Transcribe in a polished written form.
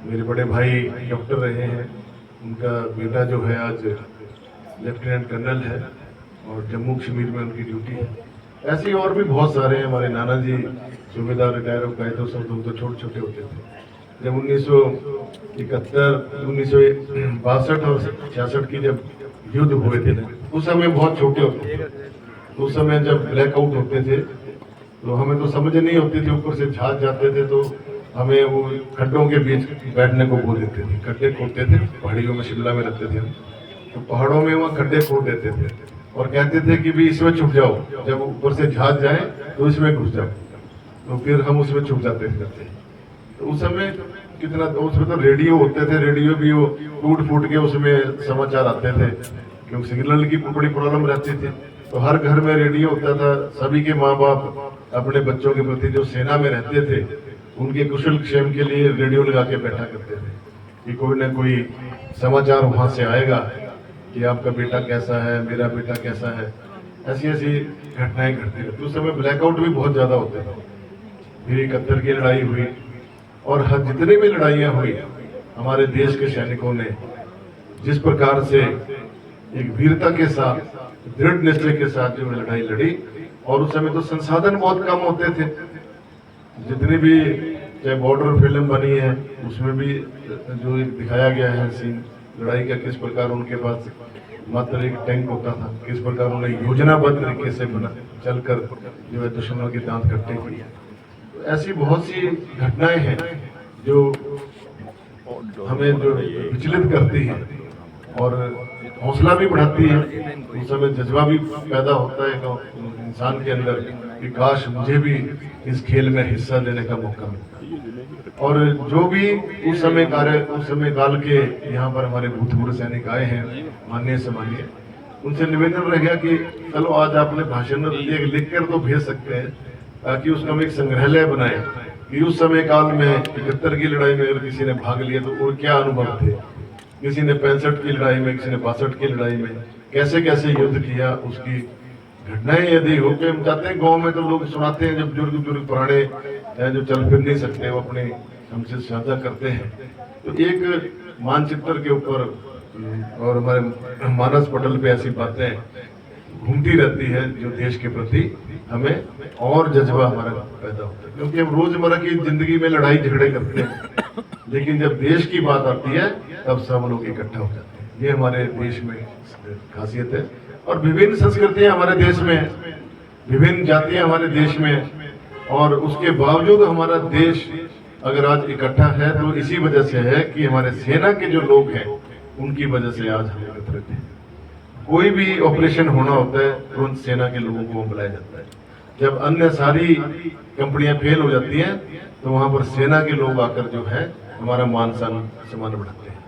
मेरे बड़े भाई डॉक्टर रहे हैं, उनका बेटा जो है आज लेफ्टिनेंट कर्नल है और जम्मू कश्मीर में उनकी ड्यूटी है। ऐसे ही और भी बहुत सारे हैं। हमारे नाना जी सूबेदार रिटायर हो गए तो सब लोग तो छोटे छोटे होते थे जब 1971, 1962 और 66 की जब युद्ध हुए थे ना, उस समय बहुत छोटे होते थे। उस समय जब ब्लैकआउट होते थे तो हमें तो समझ नहीं होती थी, ऊपर से जहाज जाते थे तो हमें वो खड्डों के बीच बैठने को बोल देते थे। खड्डे खोदते थे पहाड़ियों में, शिमला में रहते थे हम, तो पहाड़ों में वहाँ खड्डे खोद देते थे और कहते थे कि भी इसमें छुप जाओ, जब ऊपर से जहाज जाए तो इसमें घुस जाओ। तो फिर हम उसमें छुप जाते थे। तो उस समय कितना, उसमें तो रेडियो होते थे, रेडियो भी वो टूट फूट के उसमें समाचार आते थे क्योंकि सिग्नल की बड़ी प्रॉब्लम रहती थी। तो हर घर में रेडियो होता था। सभी के माँ बाप अपने बच्चों के प्रति जो सेना में रहते थे उनके कुशल क्षेम के लिए रेडियो लगा के बैठा करते थे कि कोई ना कोई समाचार वहां से आएगा कि आपका बेटा कैसा है, मेरा बेटा कैसा है। ऐसी ऐसी घटनाएं घटती रहती। उस समय ब्लैकआउट भी बहुत ज्यादा होते थे। फिर 71 की लड़ाई हुई और जितनी भी लड़ाइयां हुई, हमारे देश के सैनिकों ने जिस प्रकार से एक वीरता के साथ, दृढ़ निश्चय के साथ जो लड़ाई लड़ी, और उस समय तो संसाधन बहुत कम होते थे। जितनी भी चाहे बॉर्डर फिल्म बनी है उसमें भी जो दिखाया गया है सीन लड़ाई का, किस प्रकार उनके पास मात्र एक टैंक होता था, किस प्रकार उन्हें योजनाबद्ध तरीके से बना चलकर जो है दुश्मनों के दांत कट्टे किए। तो ऐसी बहुत सी घटनाएं हैं जो हमें जो विचलित करती है और हौसला भी बढ़ाती है। उस समय जज्बा भी पैदा होता है इंसान के अंदर कि काश मुझे भी इस खेल में हिस्सा लेने का मौका मिलता। और जो भी उस समय काल के यहाँ पर हमारे भूतपूर्व सैनिक आए हैं, माननीय सम्मानीय, उनसे निवेदन रहेगा कि चलो आज आपने भाषण में लिख कर तो भेज सकते हैं ताकि उसका हम एक संग्रहालय बनाए कि उस समय काल में 71 की लड़ाई में अगर किसी ने भाग लिया तो वो क्या अनुभव थे, किसी ने 65 की लड़ाई में, किसी ने 62 की लड़ाई में कैसे कैसे युद्ध किया, उसकी घटनाएं यदि हो के हम चाहते हैं। गांव में तो लोग सुनाते हैं, जब बुजुर्ग पुराने जो चल फिर नहीं सकते वो अपने हमसे साझा करते हैं। तो एक मानचित्र के ऊपर और हमारे मानस पटल पे ऐसी बातें घूमती रहती है जो देश के प्रति हमें और जज्बा हमारा पैदा होता है। क्योंकि हम रोजमर्रा की जिंदगी में लड़ाई झगड़े करते हैं, लेकिन जब देश की बात आती है तब सब लोग इकट्ठा हो जाते हैं। ये हमारे देश में खासियत है। और विभिन्न संस्कृतियां हमारे देश में, विभिन्न जातियां हमारे देश में, और उसके बावजूद हमारा देश अगर आज इकट्ठा है तो इसी वजह से है कि हमारे सेना के जो लोग हैं उनकी वजह से आज हम एकत्रित हैं। कोई भी ऑपरेशन होना होता है तुरंत सेना के लोगों को बुलाया जाता है। जब अन्य सारी कंपनियां फेल हो जाती हैं तो वहां पर सेना के लोग आकर जो है हमारा मान सम्मान बढ़ाते हैं।